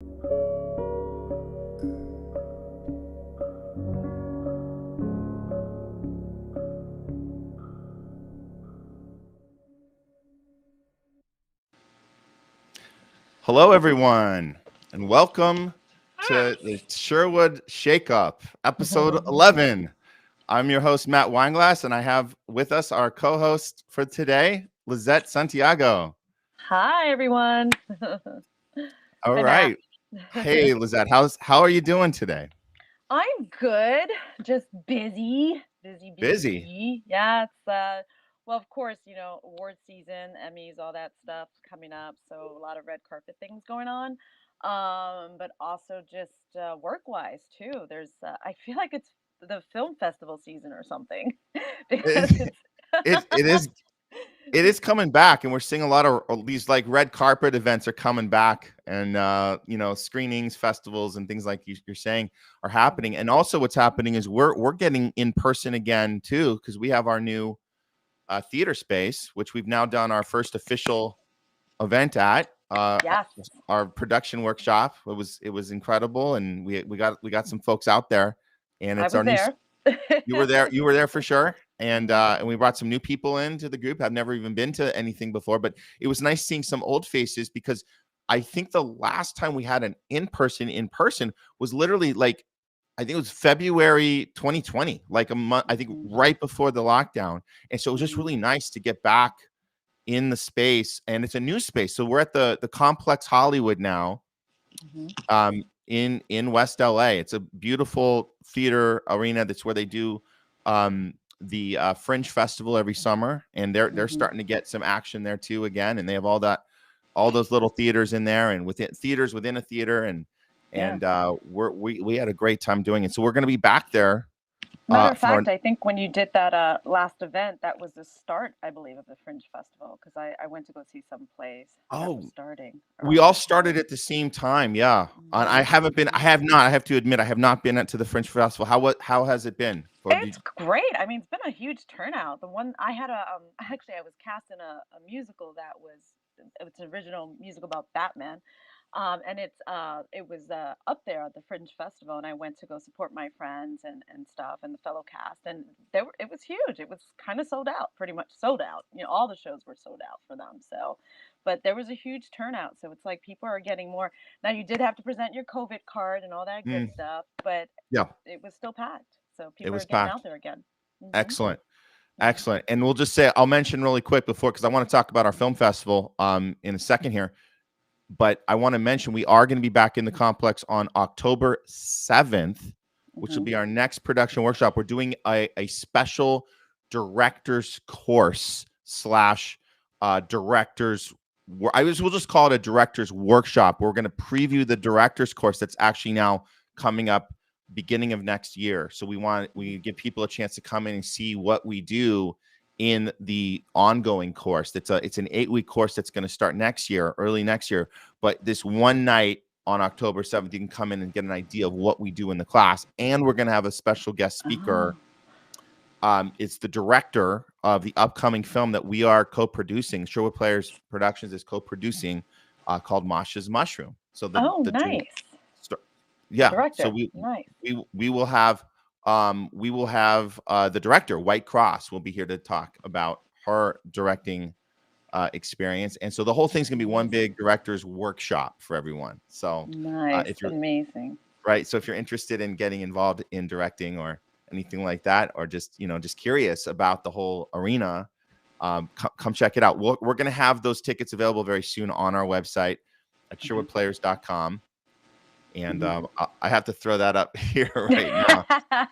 Hello, everyone, and welcome to the Sherwood Shakeup, episode 11. I'm your host, Matt Weinglass, and I have with us our co-host for today, Lizette Santiago. Hi, everyone. All Hi, Matt. right. Hey, Lizette, how are you doing today? I'm good. Just busy, Busy. busy. Yeah, well, of course, award season, Emmys, all that stuff coming up. So a lot of red carpet things going on. But also just work-wise too. I feel like it's the film festival season or something because It, it's it is it is coming back, and we're seeing a lot of these like red carpet events are coming back, and screenings, festivals, and things like you're saying are happening. And also, what's happening is we're getting in person again too, because we have our new theater space, which we've now done our first official event at. yes. Our production workshop. It was incredible, and we got some folks out there, and I it's was our new. there. You were there. You were there for sure. And we brought some new people into the group. I've never even been to anything before, but it was nice seeing some old faces because I think the last time we had an in person was literally like I think it was February 2020, like a month, I think right before the lockdown. And so it was just really nice to get back in the space, and it's a new space. So we're at the Complex Hollywood now. In West LA. It's a beautiful theater arena. That's where they do the Fringe Festival every summer, and they're starting to get some action there too again. And they have all those little theaters in there, and within theaters within a theater, and we had a great time doing it. So we're going to be back there. Matter of fact, I think when you did that last event, that was the start, I believe, of the Fringe Festival because I went to go see some plays that was starting. We all started at the same time, yeah. And I have to admit, I have not been to the Fringe Festival. How has it been? It's great. I mean, it's been a huge turnout. The one I had actually I was cast in a musical it's an original musical about Batman. And it was up there at the Fringe Festival, and I went to go support my friends and stuff and the fellow cast, and it was huge. It was kind of sold out, pretty much sold out. All the shows were sold out for them. So, but there was a huge turnout. So it's like people are getting more. Now you did have to present your COVID card and all that good stuff, but yeah, it was still packed. So it people was are getting packed. out there again. Excellent. Excellent. And we'll just say, I'll mention really quick before, because I want to talk about our film festival in a second here. But I want to mention we are going to be back in the complex on October 7th, which will be our next production workshop. We're doing a special director's course / director's. We'll just call it a director's workshop. We're going to preview the director's course that's actually now coming up beginning of next year. So we give people a chance to come in and see what we do in the ongoing course. It's an 8-week course that's going to start early next year. But this one night on October 7th, you can come in and get an idea of what we do in the class. And we're going to have a special guest speaker. It's the director of the upcoming film that we are co-producing. Sherwood Players Productions is co-producing, called Masha's Mushroom. So nice. Yeah. Director. So we will have the director, White Cross, will be here to talk about her directing experience. And so the whole thing's gonna be one big director's workshop for everyone. So nice. If you're amazing. Right. So if you're interested in getting involved in directing or anything like that, or just curious about the whole arena, come check it out. We're gonna have those tickets available very soon on our website at sherwoodplayers.com. And I have to throw that up here right now.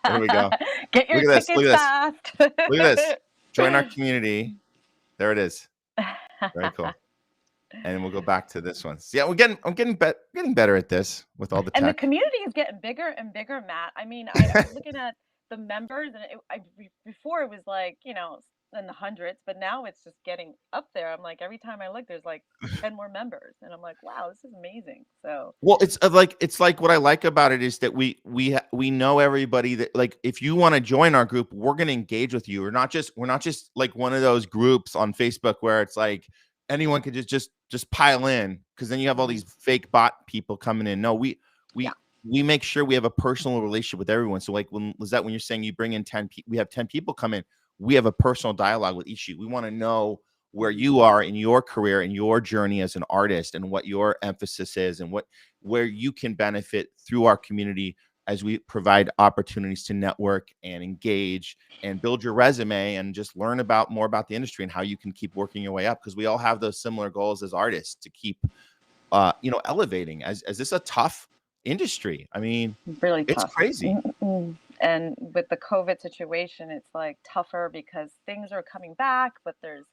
There we go. Get your tickets fast. Look at this. Join our community. There it is. Very cool. And we'll go back to this one. So yeah, I'm getting better at this with all the tech. And the community is getting bigger and bigger, Matt. I mean, I was looking at the members, and before it was like, in the hundreds, but now it's just getting up there. I'm like, every time I look, there's like 10 more members, and I'm like, wow, this is amazing. So well, it's like what I like about it is that we know everybody, that like if you want to join our group, we're going to engage with you. We're not just like one of those groups on Facebook where it's like anyone could just just pile in, because then you have all these fake bot people coming in. No, we make sure we have a personal relationship with everyone. So like when Lizette, when you're saying you bring in 10 people, we have 10 people come in, we have a personal dialogue with each of you. We want to know where you are in your career and your journey as an artist, and what your emphasis is, and where you can benefit through our community as we provide opportunities to network and engage and build your resume and just learn more about the industry and how you can keep working your way up. Because we all have those similar goals as artists to keep, elevating as this is a tough industry. I mean, Really it's tough. crazy. And with the COVID situation, it's like tougher because things are coming back, but there's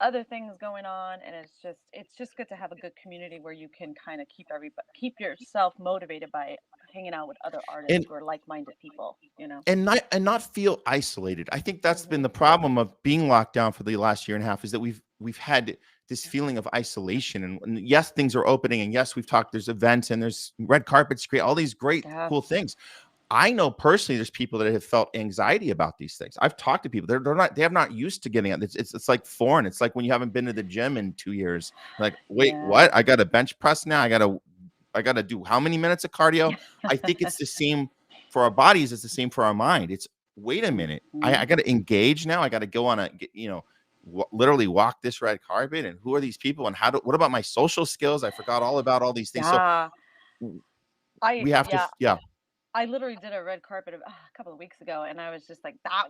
other things going on, and it's just good to have a good community where you can kind of keep yourself motivated by hanging out with other artists And who are like-minded people, and not feel isolated. I think that's been the problem of being locked down for the last year and a half, is that we've had this feeling of isolation. And yes, things are opening, and yes, we've talked, there's events and there's red carpets, great, all these great, cool things. I know personally there's people that have felt anxiety about these things. I've talked to people. They have not used to getting out. It's like foreign. It's like when you haven't been to the gym in 2 years. Like, wait, what? I got to bench press now. I got to do how many minutes of cardio? I think it's the same for our bodies. It's the same for our mind. It's, wait a minute. I got to engage now. I got to go on literally walk this red carpet. And who are these people? And what about my social skills? I forgot all about all these things. So we have to, I literally did a red carpet a couple of weeks ago, and I was just like, I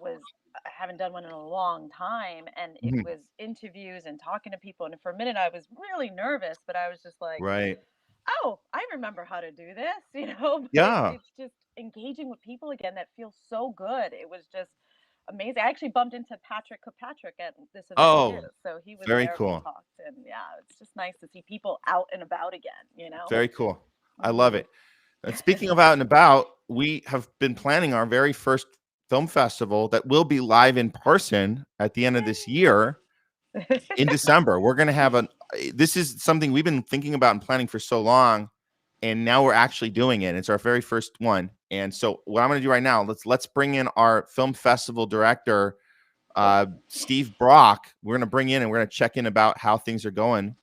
haven't done one in a long time. And it was interviews and talking to people. And for a minute, I was really nervous, but I was just like, right. Oh, I remember how to do this, but it's just engaging with people again that feels so good. It was just amazing. I actually bumped into Patrick Kirkpatrick at this event too. So he was very there, cool. we talked, and it's just nice to see people out and about again, Very cool. I love it. And speaking of out and about, we have been planning our very first film festival that will be live in person at the end of this year in December. We're going to have this is something we've been thinking about and planning for so long, and now we're actually doing it. It's our very first one. And so what I'm going to do right now, let's bring in our film festival director, Steve Brock. We're going to bring in and we're going to check in about how things are going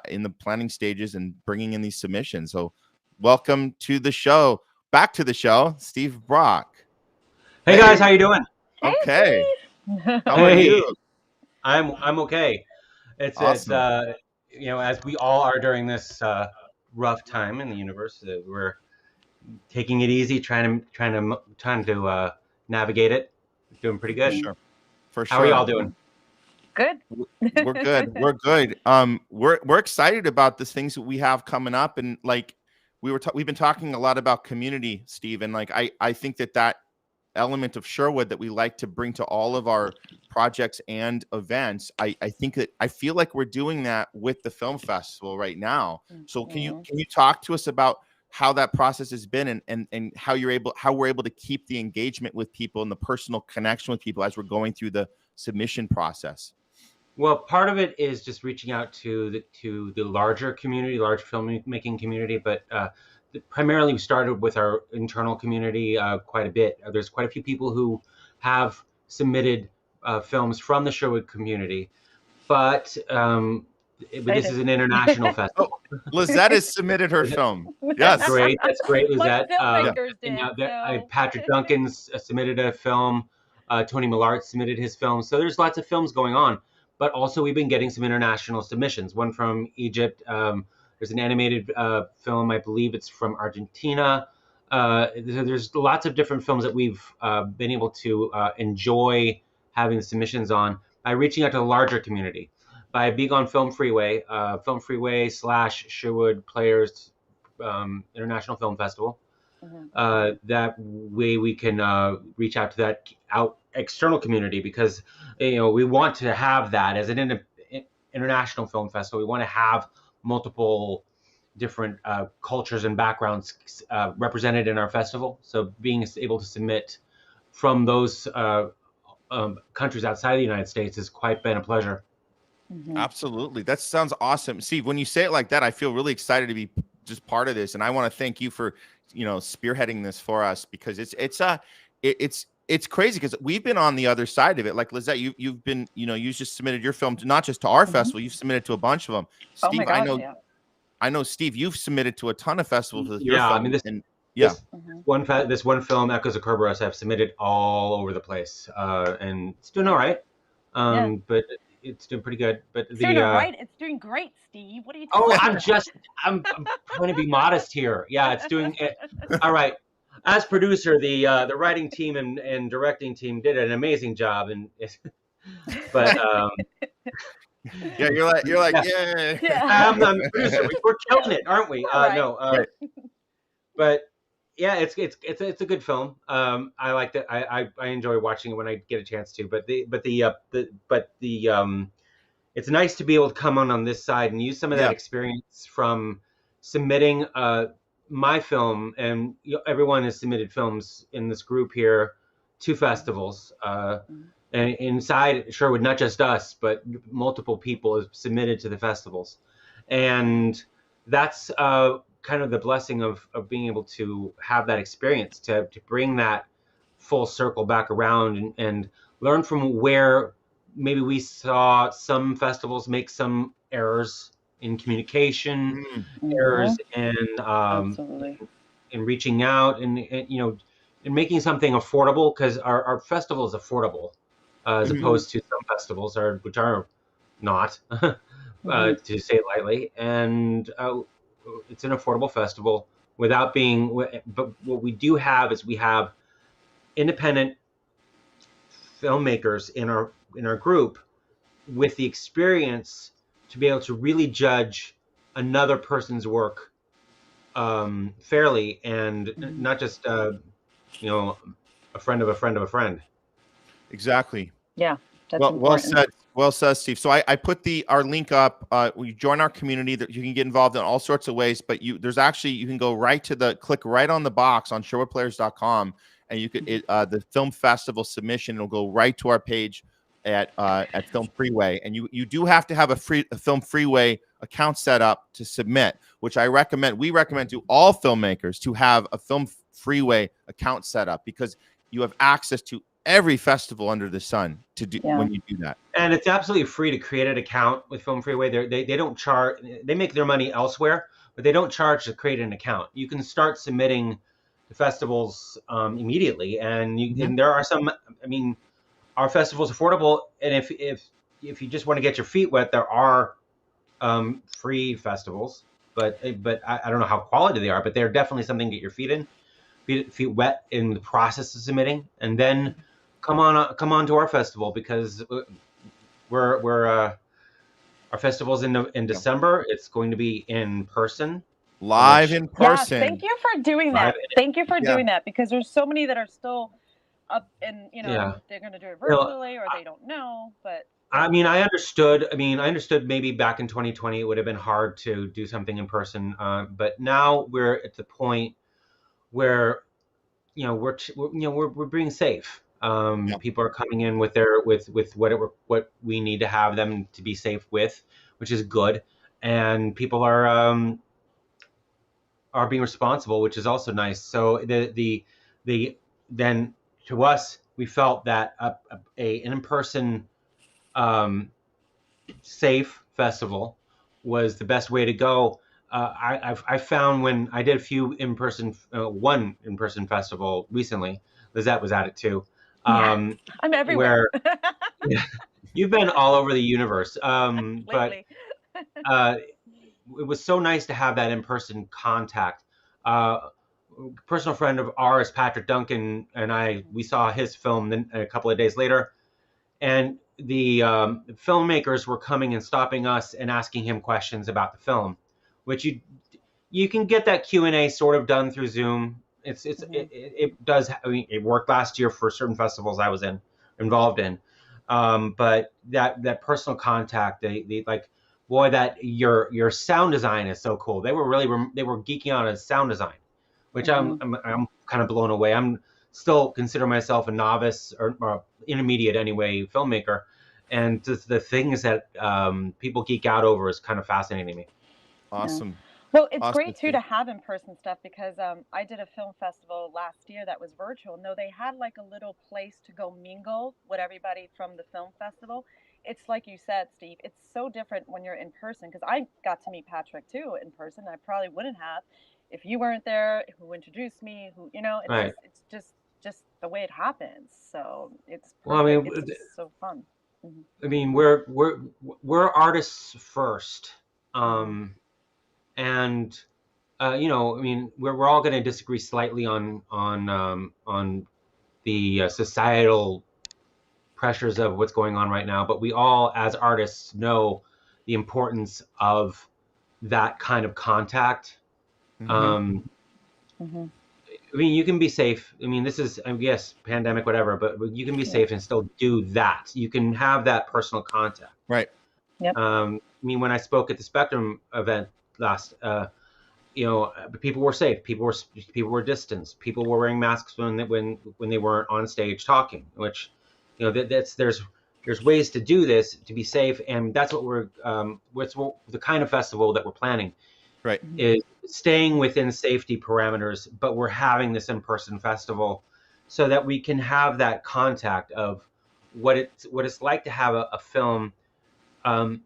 in the planning stages and bringing in these submissions. So welcome to the show. Back to the show, Steve Brock. Hey guys, how you doing? Okay. Hey, how are you? I'm okay. It's awesome. as we all are during this rough time in the universe, we're taking it easy, trying to navigate it. Doing pretty good. For sure. How are y'all doing? Good. We're good. We're good. We're excited about the things that we have coming up, and like we've been talking a lot about community, Steve, and like I think that element of Sherwood that we like to bring to all of our projects and events. I think that I feel like we're doing that with the film festival right now. So can you talk to us about how that process has been, and how we're able to keep the engagement with people and the personal connection with people as we're going through the submission process? Well, part of it is just reaching out to the larger community, large filmmaking community, but primarily we started with our internal community quite a bit. There's quite a few people who have submitted films from the Sherwood community, but this is an international festival. Oh, Lizette has submitted her film. Yes. That's great, Lizette. Filmmakers did, Patrick Duncan's submitted a film. Tony Millard submitted his film. So there's lots of films going on. But also we've been getting some international submissions. One from Egypt. There's an animated film, I believe it's from Argentina. There's lots of different films that we've been able to enjoy having the submissions on by reaching out to the larger community. By being on Film Freeway / Sherwood Players International Film Festival. That way we can reach out to that external community, because we want to have that as an international film festival. We want to have multiple different cultures and backgrounds represented in our festival. So being able to submit from those countries outside the United States has quite been a pleasure. Absolutely. That sounds awesome. Steve, when you say it like that, I feel really excited to be just part of this. And I want to thank you for, spearheading this for us, because it's it's crazy because we've been on the other side of it. Like Lizette, you've been, you just submitted your film to not just to our festival, you've submitted to a bunch of them. Oh my Steve, gosh, yeah. I know, Steve, you've submitted to a ton of festivals with your Yeah, film. I mean, this one film, Echoes of Kerberos, I've submitted all over the place, and it's doing all right. But it's doing pretty good. But it's doing all right. It's doing great, Steve. What are you talking about? I'm trying to be modest here. Yeah, it's doing it. All right. As producer, the writing team and directing team did an amazing job, but yeah, you're like yeah. I'm the producer. We're killing it, aren't we? Right. No, but yeah, it's a good film. I like that. I enjoy watching it when I get a chance to. But it's nice to be able to come on this side and use some of that experience from submitting my film, and everyone has submitted films in this group here to festivals. And inside Sherwood, not just us, but multiple people have submitted to the festivals. And that's kind of the blessing of being able to have that experience, to bring that full circle back around and learn from where maybe we saw some festivals make some errors in communication, errors in reaching out and in making something affordable, because our festival is affordable as opposed to some festivals which are not, to say it lightly. And it's an affordable festival without being. But what we do have is we have independent filmmakers in our group with the experience to be able to really judge another person's work fairly, and not just a friend of a friend of a friend. Exactly. Yeah, that's important. Well said, Steve. So I put our link up. You join our community, that you can get involved in all sorts of ways, but you can go right to click right on the box on sherwoodplayers.com, and you could the film festival submission. It'll go right to our page at Film Freeway, and you do have to have a Film Freeway account set up to submit, which we recommend to all filmmakers to have a Film Freeway account set up, because you have access to every festival under the sun to do when you do that. And it's absolutely free to create an account with Film Freeway. They don't charge. They make their money elsewhere, but they don't charge to create an account. You can start submitting to festivals immediately, and and there are some. I mean, our festival's affordable, and if you just want to get your feet wet, there are free festivals. But I don't know how quality they are, but they're definitely something to get your feet wet in the process of submitting, and then come on to our festival, because our festival's in December. It's going to be in person, live in person. Yeah, thank you for doing that. Thank you for doing that, because there's so many that are still up, and they're going to do it virtually, or they don't know. But I understood maybe back in 2020 it would have been hard to do something in person, but now we're at the point where we're being safe. People are coming in with what we need to have them to be safe with, which is good, and people are being responsible, which is also nice. So then to us, we felt that an in-person safe festival was the best way to go. I found when I did a few one in-person festival recently, Lizette was at it too. I'm everywhere. You've been all over the universe. But it was so nice to have that in-person contact. Personal friend of ours, Patrick Duncan, and we saw his film then a couple of days later, and the filmmakers were coming and stopping us and asking him questions about the film, which you can get that Q&A sort of done through Zoom. It does. I mean, it worked last year for certain festivals I was involved in, but that personal contact, they like, boy, that your sound design is so cool. They were geeking out on sound design, which I'm kind of blown away. I'm still consider myself a novice or intermediate anyway filmmaker, and the things that people geek out over is kind of fascinating to me. Awesome. Well, it's Awesome, great too Steve. to have in-person stuff because I did a film festival last year that was virtual. No, they had like a little place to go mingle with everybody from the film festival. It's like you said, Steve, it's so different when you're in person because I got to meet Patrick too in person. I probably wouldn't have if you weren't there, who introduced me, who, Right. it's just the way it happens. So it's Well, I perfect. mean, It's just so fun. Hmm. I mean, we're artists first, Hmm. and you know, I mean, we're all going to disagree slightly on the societal pressures of what's going on right now, but we all, as artists, know the importance of that kind of contact. Hmm. Um, Hmm. I mean, you can be safe. I mean, this is, I guess, pandemic, whatever, but you can be Yeah. safe and still do that. You can have that personal contact. Right. Yep. I mean, when I spoke at the Spectrum event last, you know, people were safe. People were distanced. People were wearing masks when they weren't on stage talking. Which, you know, that's there's ways to do this to be safe, and that's what what's the kind of festival that we're planning Right. Mhm. is staying within safety parameters, but we're having this in-person festival so that we can have that contact of what it's like to have a film. Um,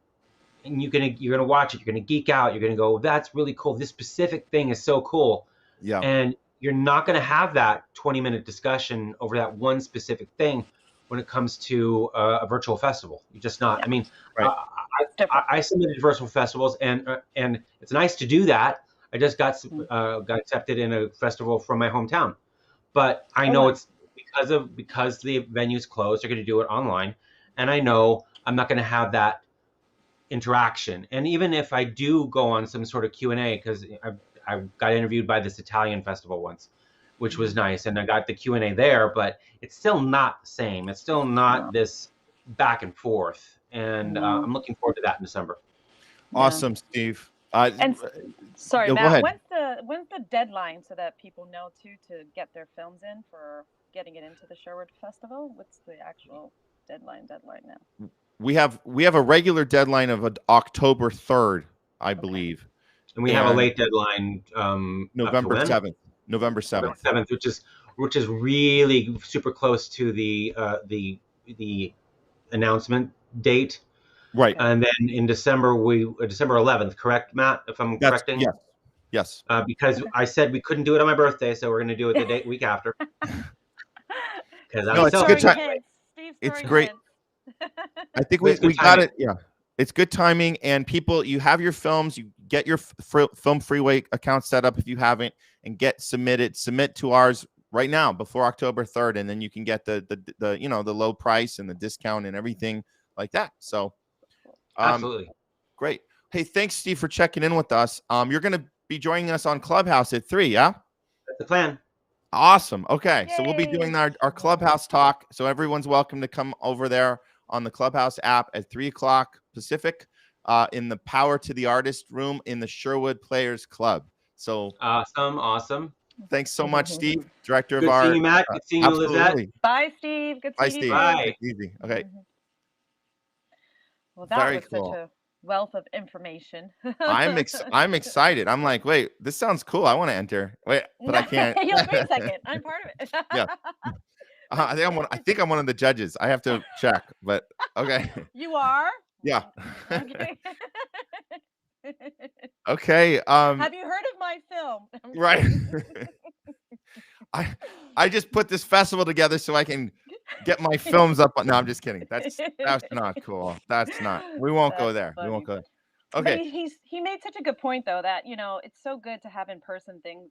and you're gonna watch it, you're gonna geek out, you're gonna go, that's really cool, this specific thing is so cool, Yeah. and you're not gonna have that 20-minute discussion over that one specific thing when it comes to a virtual festival. You're just not. Yeah. I mean, Right. Different. I submitted virtual festivals, and it's nice to do that. I just Mm. got accepted in a festival from my hometown, but I Oh know wow. it's because the venue's closed. They're going to do it online, and I know I'm not going to have that interaction. And even if I do go on some sort of Q&A, because I got interviewed by this Italian festival once, which was Mhm. nice, and I got the Q&A there, but it's still not the same. It's still not No. this back and forth, and No. I'm looking forward to that in December. Yeah. Awesome, Steve. And sorry, Go Matt. ahead. When's the deadline so that people know to get their films in for getting it into the Sherwood Festival? What's the actual deadline now? We have a regular deadline of October 3rd, I Okay. believe, And we have a and late deadline up to November when? 7th. November Okay. 7th. 7th, which is really super close to the announcement date. Right. Okay. And then in December, December 11th, correct, Matt? If I'm That's correcting, yes. Yes. because Okay. I said we couldn't do it on my birthday, so we're going to do it the week after, because I'll No, be Steve's it's a good throwing time. celebrating. hints. Steve's It's throwing great. hints. I think But it's good we got timing. it. Yeah. It's good timing, and people, you have your films, you get your Film Freeway account set up if you haven't, and submit to ours right now before October 3rd, and then you can get the the low price and the discount and everything like that. So Absolutely. great. Hey, thanks, Steve, for checking in with us. You're going to be joining us on Clubhouse at 3, yeah? That's the plan. Awesome. Okay. So we'll be Yay. doing our Clubhouse talk. So everyone's welcome to come over there on the Clubhouse app at 3 o'clock Pacific in the Power to the Artist room in the Sherwood Players Club. So Awesome. thanks so much, Steve, director of Good seeing art. you, Matt. Good seeing you, Lizette. Absolutely. Bye, Steve. Good Bye, seeing you Steve. too. Bye. Take it easy. Okay. Mhm. Well, that Very was such cool. a wealth of information. I'm excited. I'm like, wait, this sounds cool. I want to enter. Wait, but I can't. You'll wait a second. I'm part of it. Yeah. I think I'm one of the judges. I have to check, but okay. You are? Yeah. Okay. Okay. Have you heard of my film? I'm Right. kidding. I just put this festival together so I can get my films up. No, I'm just kidding. That's not cool. That's not. We won't go That's there. We won't funny. go there. But Okay. he made such a good point though that it's so good to have in person things,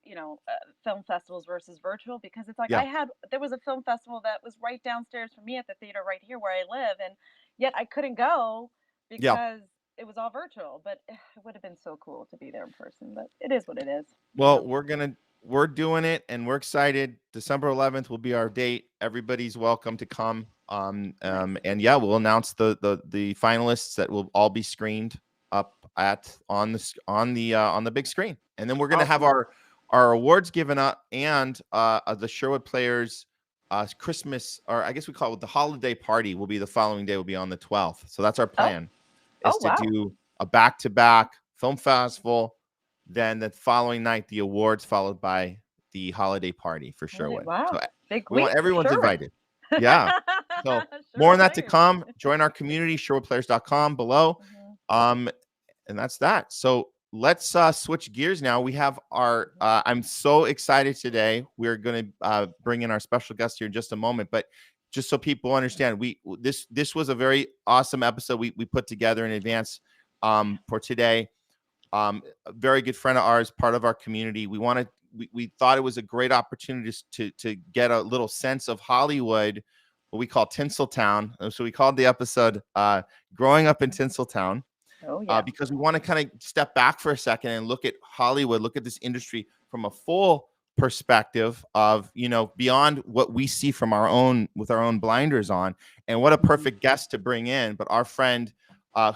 film festivals versus virtual because it's like Yeah. there was a film festival that was right downstairs from me at the theater right here where I live, and yet I couldn't go Yeah. because it was all virtual. But it would have been so cool to be there in person. But it is what it is. Well, we're doing it and we're excited. December 11th will be our date. Everybody's welcome to come. Nice. And yeah, we'll announce the finalists that will all be screened up on the big screen. And then we're going to have Awesome. our awards given up and the Sherwood Players Christmas, or I guess we call it the holiday party, will be the following day, will be on the 12th. So that's our plan, is Oh wow. to do a back-to-back film festival then the following night, the awards followed by the holiday party for Sherwood. Wow, So big we want week for everyone's Sherwood. invited. Yeah. So more on that to come. Join our community, sherwoodplayers.com below. And that's that. So let's switch gears now. We have our, I'm so excited today. We're going to bring in our special guest here in just a moment, but just so people understand, this was a very awesome episode we put together in advance for today. A very good friend of ours, part of our community. We thought it was a great opportunity to get a little sense of Hollywood, what we call Tinseltown. So we called the episode Growing Up in Tinseltown. Oh, yeah. Because we want to kind of step back for a second and look at Hollywood, look at this industry from a full perspective of, beyond what we see from with our own blinders on. And what a perfect guest to bring in. But our friend,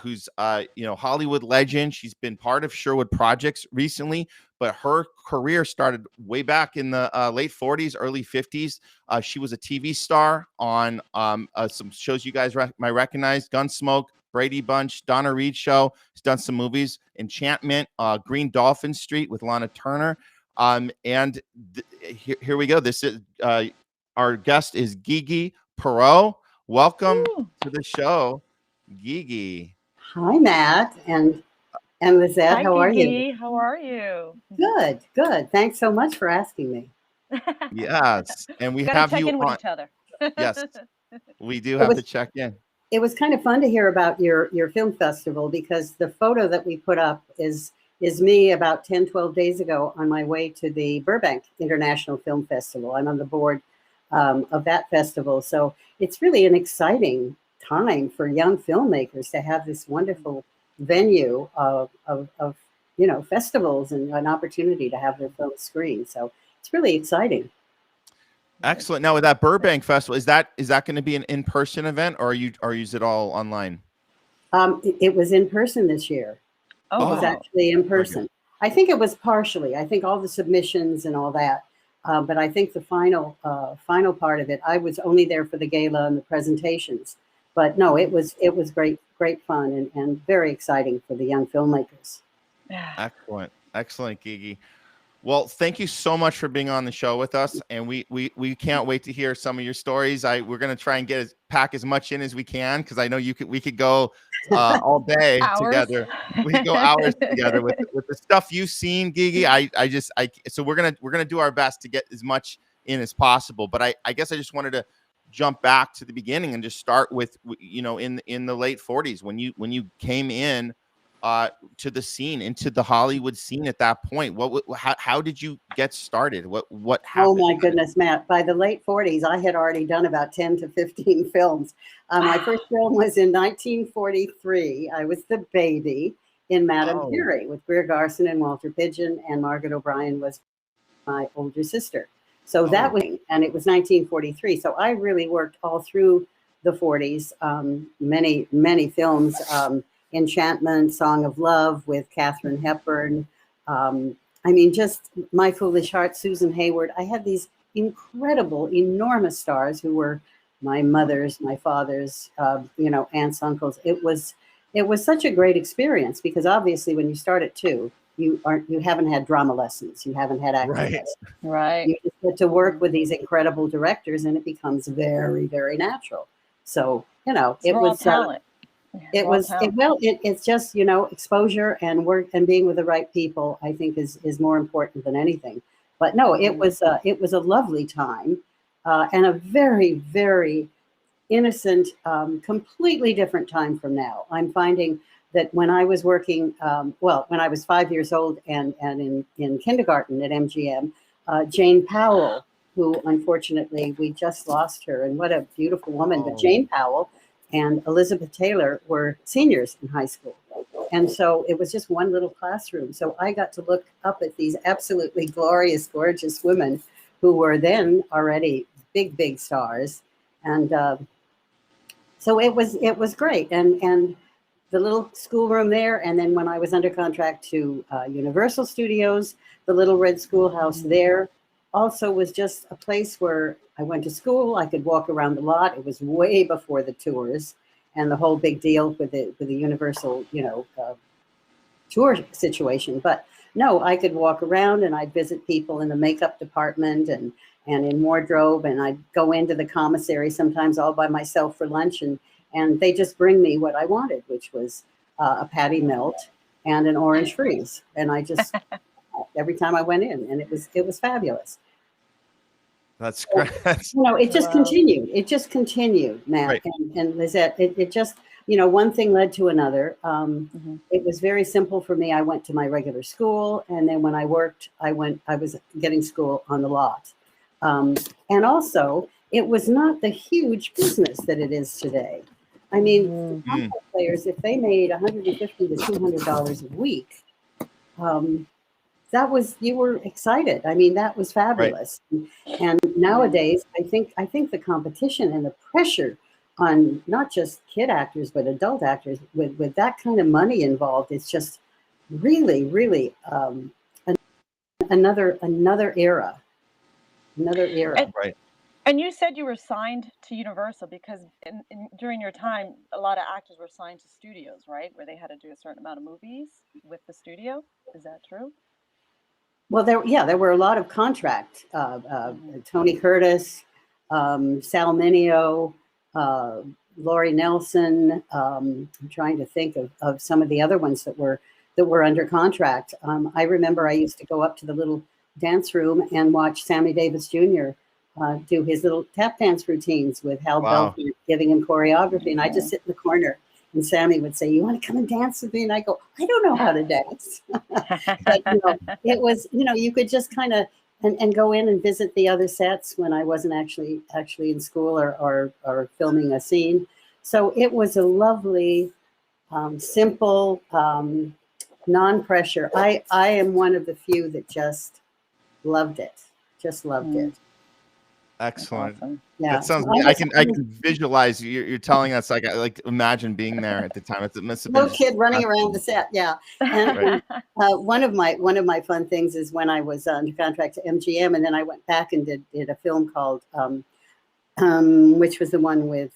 who's Hollywood legend. She's been part of Sherwood projects recently, but her career started way back in the late 40s, early 50s. She was a TV star on some shows you guys might recognize: Gunsmoke, Brady Bunch, Donna Reed Show. She's done some movies: Enchantment, Green Dolphin Street with Lana Turner. Here we go. This is our guest is Gigi Perreau. Welcome to the show, Gigi. Hi, Matt and Lizette. Hi, how are Gigi. you? How are you? Good. Thanks so much for asking me. Yes, and we Gotta have check you in with on. each other. Yes, we do have to check in. It was kind of fun to hear about your film festival, because the photo that we put up is me about 10, 12 days ago on my way to the Burbank International Film Festival. I'm on the board of that festival. So it's really an exciting time for young filmmakers to have this wonderful venue of festivals and an opportunity to have their film screened. So it's really exciting. Excellent. Now, with that Burbank Festival, is that going to be an in-person event, or is it all online? It was in person this year. Oh, It was actually in person. I think it was partially. I think all the submissions and all that. But I think the final part of it, I was only there for the gala and the presentations. But no, it was great fun and very exciting for the young filmmakers. Excellent, Gigi. Well, thank you so much for being on the show with us, and we can't wait to hear some of your stories. We're going to try and pack as much in as we can, because I know we could go all day together. We could go hours together with the stuff you've seen, Gigi. So we're gonna do our best to get as much in as possible. But I guess I just wanted to jump back to the beginning and just start with in the late 40s when you came in to the scene, into the Hollywood scene at that point. How did you get started? What happened? Oh my goodness, Matt. By the late 40s, I had already done about 10 to 15 films. My first film was in 1943. I was the baby in Madame Curie with Greer Garson and Walter Pidgeon, and Margaret O'Brien was my older sister. So that was, and it was 1943. So I really worked all through the 40s, many films. Enchantment, Song of Love with Katharine Hepburn. Just My Foolish Heart, Susan Hayward. I had these incredible, enormous stars who were my mother's, my father's, aunts, uncles. It was such a great experience, because obviously when you start at 2, you haven't had drama lessons, you haven't had acting lessons. Right. You just get to work with these incredible directors, and it becomes very, very natural. So it was talent. It's just, exposure and work and being with the right people, I think is more important than anything. But no, it was a lovely time, and a very, very innocent, completely different time from now. I'm finding that when I was working, when I was 5 years old and in kindergarten at MGM, Jane Powell, who unfortunately we just lost her, and what a beautiful woman, but Jane Powell and Elizabeth Taylor were seniors in high school. And so it was just one little classroom. So I got to look up at these absolutely glorious, gorgeous women who were then already big, big stars. And so it was great. And the little schoolroom there. And then when I was under contract to Universal Studios, the Little Red Schoolhouse there also was just a place where I went to school. I could walk around the lot. It was way before the tours and the whole big deal with the Universal, tour situation. But no, I could walk around and I'd visit people in the makeup department and in wardrobe, and I'd go into the commissary sometimes all by myself for lunch, and they just bring me what I wanted, which was a patty melt and an orange freeze, and I just every time I went in, and it was fabulous. That's great. You know, it just continued. It just continued, Matt. Right. And Lizette, it just, you know, one thing led to another. It was very simple for me. I went to my regular school, and then when I worked, I was getting school on the lot. And also, it was not the huge business that it is today. I mean, complex players, if they made $150 to $200 a week, that was, you were excited. I mean, that was fabulous. Right. And nowadays, I think the competition and the pressure on not just kid actors but adult actors with that kind of money involved, it's just really, really another era. Right. And you said you were signed to Universal because during your time, a lot of actors were signed to studios, right? Where they had to do a certain amount of movies with the studio. Is that true? Well, there were a lot of contract. Tony Curtis, Sal Mineo, Laurie Nelson. I'm trying to think of some of the other ones that were under contract. I remember I used to go up to the little dance room and watch Sammy Davis Jr. Do his little tap dance routines with Hal Belford giving him choreography, and I just sit in the corner. And Sammy would say, "You want to come and dance with me?" And I go, "I don't know how to dance." But you know, it was, you know, you could just kind of and go in and visit the other sets when I wasn't actually in school or filming a scene. So it was a lovely, simple, non-pressure. I am one of the few that just loved it. Just loved it. Excellent. Awesome. Yeah, that sounds. I can visualize you're telling us. Like imagine being there at the time. It must have been no kid running around the set. Yeah, and one of my fun things is when I was under contract to MGM, and then I went back and did a film called, which was the one with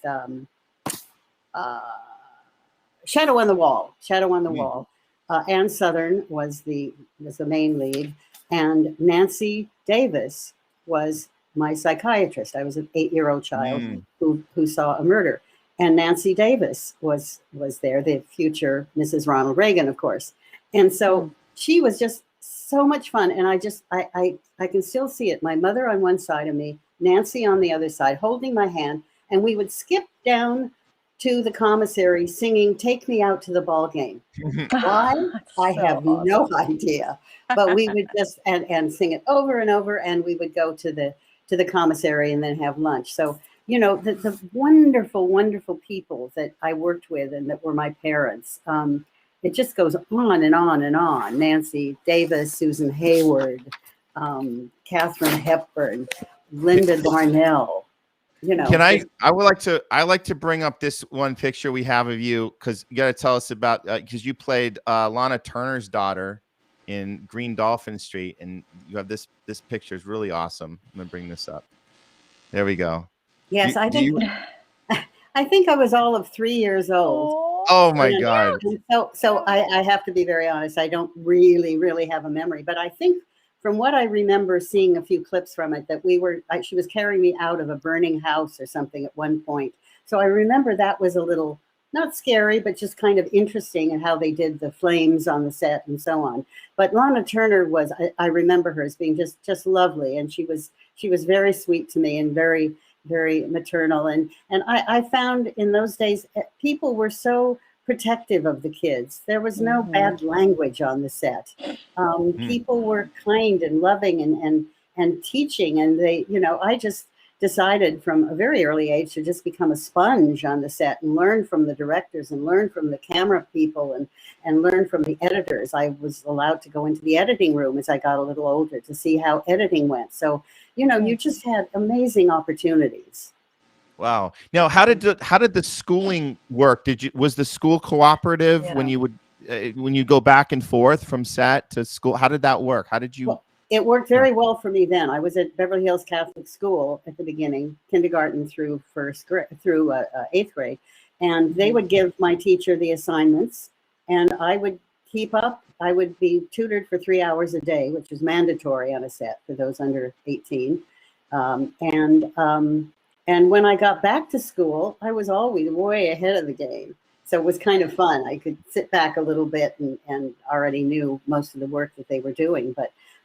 Shadow on the Wall. Shadow on the Wall. Ann Southern was the main lead, and Nancy Davis was my psychiatrist. I was an 8-year-old child who saw a murder, and Nancy Davis was there, the future Mrs. Ronald Reagan, of course. And so she was just so much fun, and I can still see it. My mother on one side of me, Nancy on the other side, holding my hand, and we would skip down to the commissary singing "Take Me Out to the Ball Game." Why? I have no idea. But we would just and sing it over and over, and we would go to the commissary and then have lunch. So, you know, the wonderful, wonderful people that I worked with and that were my parents. It just goes on and on and on. Nancy Davis, Susan Hayward, Katharine Hepburn, Linda Darnell. You know, I like to bring up this one picture we have of you, because you got to tell us about, because you played Lana Turner's daughter in Green Dolphin Street, and you have this picture is really awesome. I'm gonna bring this up. There we go. Yes, I think I was all of 3 years old. Oh my God. So I have to be very honest. I don't really have a memory, but I think from what I remember seeing a few clips from it, that she was carrying me out of a burning house or something at one point. So I remember that was a little, not scary, but just kind of interesting, and how they did the flames on the set and so on. But Lana Turner was, I remember her as being just lovely. And she was very sweet to me and very, very maternal. And I found in those days, people were so protective of the kids. There was no bad language on the set. People were kind and loving and teaching. And they, you know, I just decided from a very early age to just become a sponge on the set and learn from the directors and learn from the camera people and learn from the editors. I was allowed to go into the editing room as I got a little older to see how editing went. So, you know, you just had amazing opportunities. Wow. Now, how did the schooling work? Was the school cooperative when you go back and forth from set to school? How did that work? How did you? Well, it worked very well for me then. I was at Beverly Hills Catholic School at the beginning, kindergarten through eighth grade, and they would give my teacher the assignments, and I would keep up. I would be tutored for 3 hours a day, which was mandatory on a set for those under 18. And when I got back to school, I was always way ahead of the game. So it was kind of fun. I could sit back a little bit and already knew most of the work that they were doing.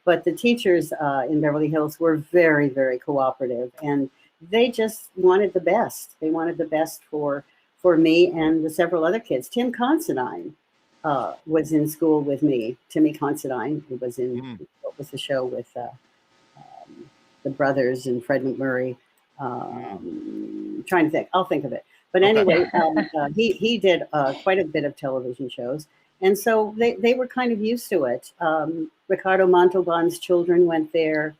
But the teachers in Beverly Hills were very, very cooperative, and they just wanted the best. They wanted the best for me and the several other kids. Tim Considine was in school with me. Timmy Considine, who was in what was the show with the brothers and Fred McMurray. Trying to think. I'll think of it. But anyway, he did quite a bit of television shows. And so they were kind of used to it. Ricardo Montalban's children went there.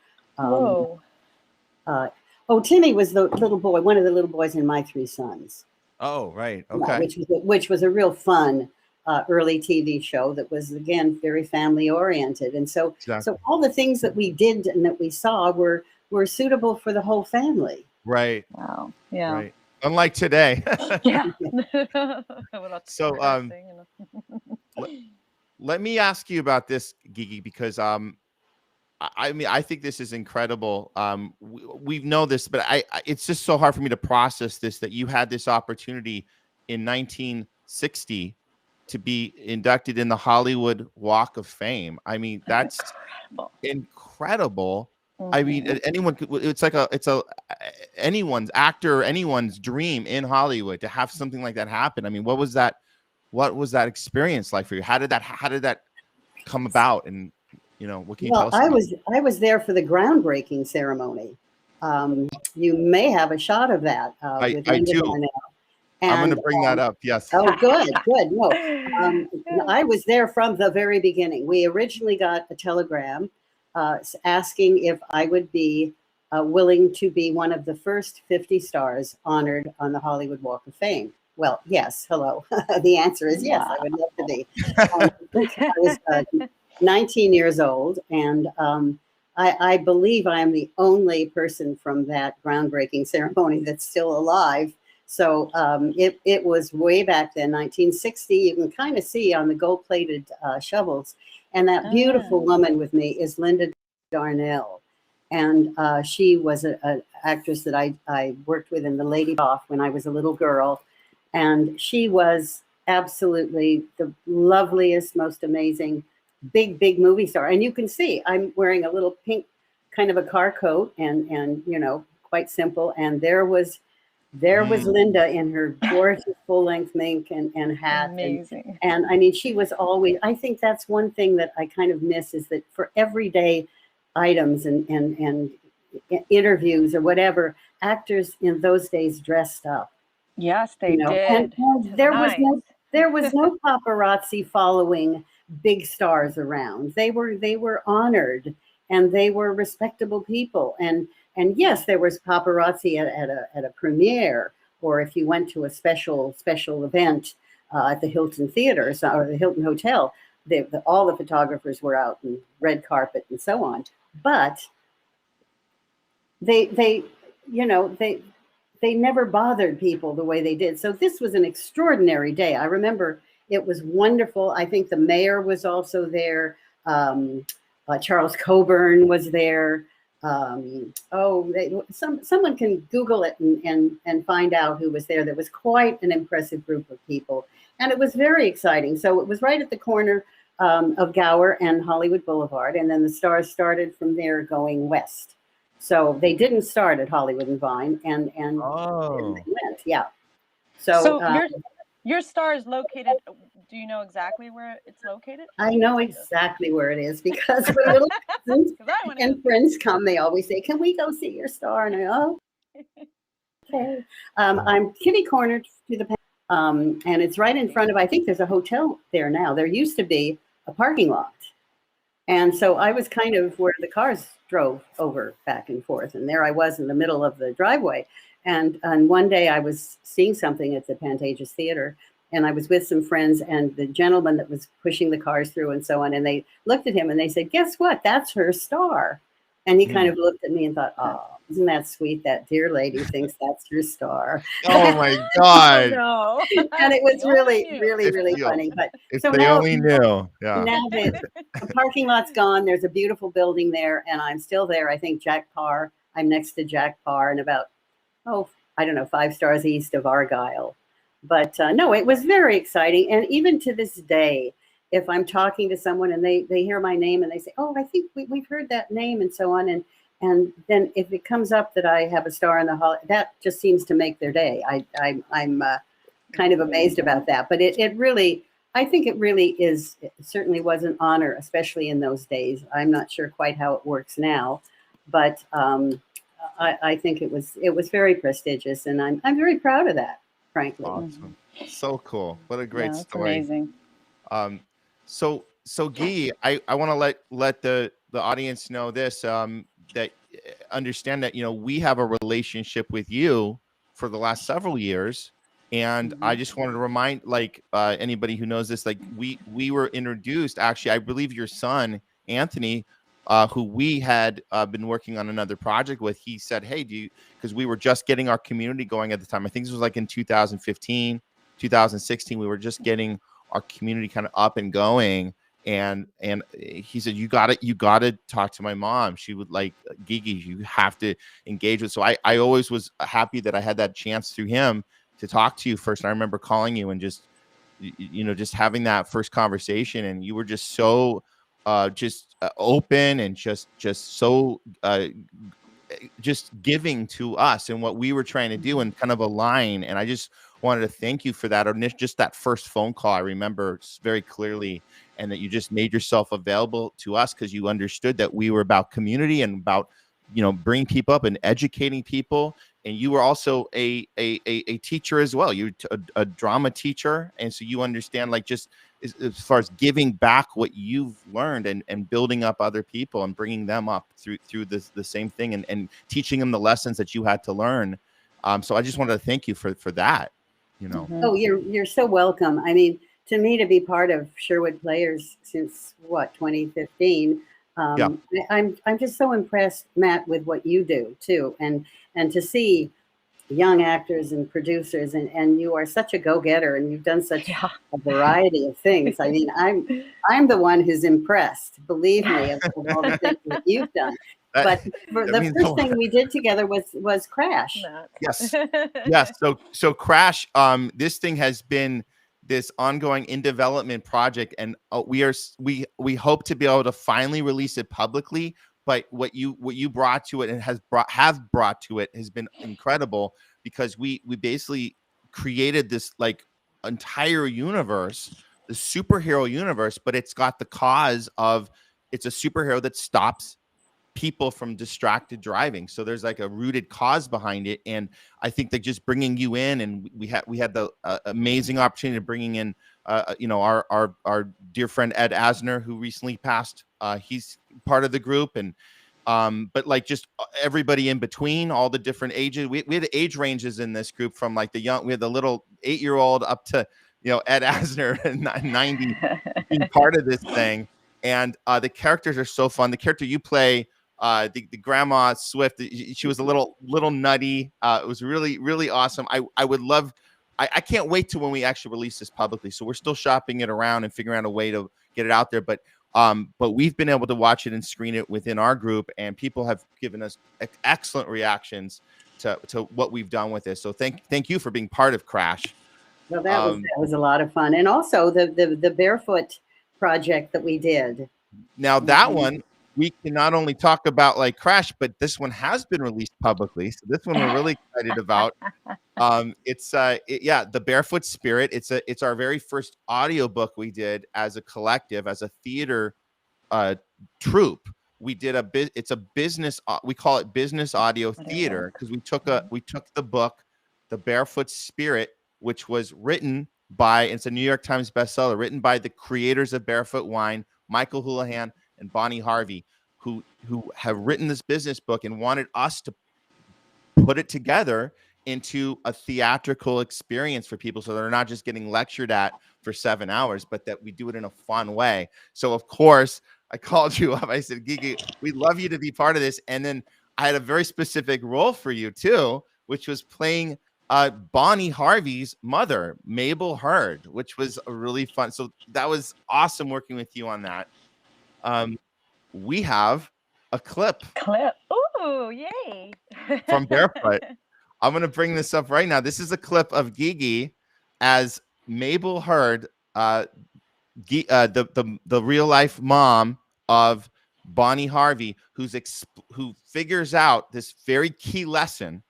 Timmy was the little boy, one of the little boys in My Three Sons. Oh, right. Okay. Which was a real fun early TV show that was, again, very family oriented. And so all the things that we did and that we saw were suitable for the whole family. Right. Wow. Yeah. Right. Unlike today. Yeah. So let me ask you about this, Gigi, because I think this is incredible. We know this, but it's just so hard for me to process this, that you had this opportunity in 1960 to be inducted in the Hollywood Walk of Fame. I mean, that's incredible. I mean, anyone could, it's anyone's actor, anyone's dream in Hollywood to have something like that happen. I mean, what was that experience like for you? How did that come about? And, what can you tell us? I was there for the groundbreaking ceremony. You may have a shot of that. I do. I'm going to bring that up. Yes. Oh, good. No, I was there from the very beginning. We originally got a telegram asking if I would be willing to be one of the first 50 stars honored on the Hollywood Walk of Fame. Well, yes. Hello. The answer is yes. I would love to be. I was 19 years old, and I believe I am the only person from that groundbreaking ceremony that's still alive. So it was way back then, 1960. You can kind of see on the gold-plated shovels. And that beautiful woman with me is Linda Darnell. And she was an actress that I worked with in The Lady Off when I was a little girl. And she was absolutely the loveliest, most amazing, big movie star. And you can see I'm wearing a little pink kind of a car coat and quite simple. And there was Linda in her gorgeous full-length mink and hat. Amazing. And I mean, she was always, I think that's one thing that I kind of miss, is that for everyday items and interviews or whatever, actors in those days dressed up. Yes, they did. And there was no paparazzi following big stars around. They were honored, and they were respectable people. And yes, there was paparazzi at a premiere, or if you went to a special event at the Hilton Theater or the Hilton Hotel, all the photographers were out in red carpet and so on. But they never bothered people the way they did. So this was an extraordinary day. I remember it was wonderful. I think the mayor was also there. Charles Coburn was there. Someone can Google it and find out who was there. There was quite an impressive group of people, and it was very exciting. So it was right at the corner of Gower and Hollywood Boulevard, and then the stars started from there going west. So they didn't start at Hollywood and Vine, and they went, yeah. So your star is located. Do you know exactly where it's located? I know exactly where it is, because when little cousins and friends come, they always say, "Can we go see your star?" And I go, "Oh, okay." I'm kitty cornered to the and it's right in front of, I think there's a hotel there now. There used to be a parking lot. And so I was kind of where the cars drove over back and forth. And there I was in the middle of the driveway. And one day I was seeing something at the Pantages Theater, and I was with some friends, and the gentleman that was pushing the cars through and so on, and they looked at him and they said, "Guess what? That's her star." And he kind of looked at me and thought, "Oh, Isn't that sweet? That dear lady thinks that's her star. Oh my Oh God. no. And it was You only really, knew. really, really funny. But If so they now, only knew. Yeah. now the parking lot's gone. There's a beautiful building there, and I'm still there. I think Jack Parr. I'm next to Jack Parr, and about, I don't know, 5 stars east of Argyle. But no, it was very exciting. And even to this day, if I'm talking to someone and they hear my name and they say, "Oh, I think we've heard that name," and so on, and then if it comes up that I have a star in the hall, that just seems to make their day. I'm kind of amazed about that. But it really, I think it really is. It certainly was an honor, especially in those days. I'm not sure quite how it works now, but I think it was very prestigious, and I'm very proud of that, frankly. Awesome. So cool. What a great That's story. amazing. So Guy, I want to let the audience know this, that understand that, we have a relationship with you for the last several years. And I just wanted to remind, anybody who knows this, we were introduced, actually, I believe your son, Anthony, who we had been working on another project with, he said, "Hey, because we were just getting our community going at the time. I think this was like in 2015, 2016. We were just getting our community kind of up and going." And he said, you got to talk to my mom. She would Gigi, you have to engage with. So I always was happy that I had that chance through him to talk to you first. And I remember calling you and just having that first conversation, and you were just so open and just so just giving to us and what we were trying to do and kind of align. And I just wanted to thank you for that. Or just that first phone call, I remember very clearly, and that you just made yourself available to us because you understood that we were about community and about, bringing people up and educating people. And you were also a teacher as well. You're a drama teacher. And so you understand, just as far as giving back what you've learned and building up other people and bringing them up through the same thing and teaching them the lessons that you had to learn. So I just wanted to thank you for that, Oh, you're so welcome. I mean, to me, to be part of Sherwood Players since 2015, I'm just so impressed, Matt, with what you do too, and to see young actors and producers, and you are such a go-getter, and you've done such a variety of things. I mean, I'm the one who's impressed, believe me, of all the things that you've done. But the first thing we did together was Crash. Yes. So Crash, this thing has been this ongoing in development project, and we hope to be able to finally release it publicly. But what you brought to it and have brought to it has been incredible, because we basically created this entire universe, the superhero universe, but it's got the cause of, it's a superhero that stops people from distracted driving. So there's a rooted cause behind it. And I think that just bringing you in, and we had the amazing opportunity of bringing in our dear friend Ed Asner, who recently passed. He's part of the group, and but just everybody in between, all the different ages. We had age ranges in this group, from the young, we had the little 8-year-old up to Ed Asner and 90 being part of this thing. And the characters are so fun. The character you play, the grandma Swift, she was a little nutty. It was really, really awesome. I would love, I can't wait to when we actually release this publicly. So we're still shopping it around and figuring out a way to get it out there. But we've been able to watch it and screen it within our group, and people have given us excellent reactions to what we've done with this. So thank you for being part of Crash. Well, that was a lot of fun. And also the Barefoot project that we did. Now that one, we can not only talk about Crash, but this one has been released publicly. So this one we're really excited about. It's the Barefoot Spirit. It's our very first audiobook we did as a collective, as a theater troupe. We did it's a business, we call it business audio theater, because we took the book, The Barefoot Spirit, which was written by, it's a New York Times bestseller, written by the creators of Barefoot Wine, Michael Houlihan and Bonnie Harvey, who have written this business book and wanted us to put it together into a theatrical experience for people, so they're not just getting lectured at for 7 hours, but that we do it in a fun way. So of course I called you up. I said, Gigi, we'd love you to be part of this. And then I had a very specific role for you too, which was playing Bonnie Harvey's mother, Mabel Heard, which was a really fun. So that was awesome working with you on that. We have a clip. Ooh, yay. From Barefoot. I'm going to bring this up right now. This is a clip of Gigi as Mabel Heard, the real life mom of Bonnie Harvey, who figures out this very key lesson.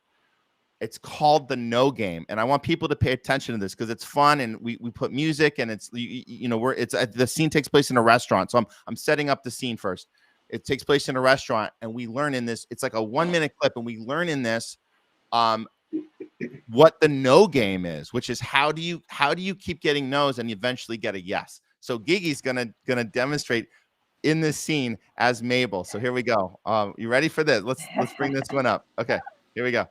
It's called the no game, and I want people to pay attention to this because it's fun, and we put music, and it's the scene takes place in a restaurant. So I'm setting up the scene first. It takes place in a restaurant, and we learn in this. It's like a 1-minute clip, and we learn in this what the no game is, which is how do you keep getting no's and eventually get a yes. So Gigi's gonna demonstrate in this scene as Mabel. So here we go. You ready for this? Let's bring this one up. Okay, here we go.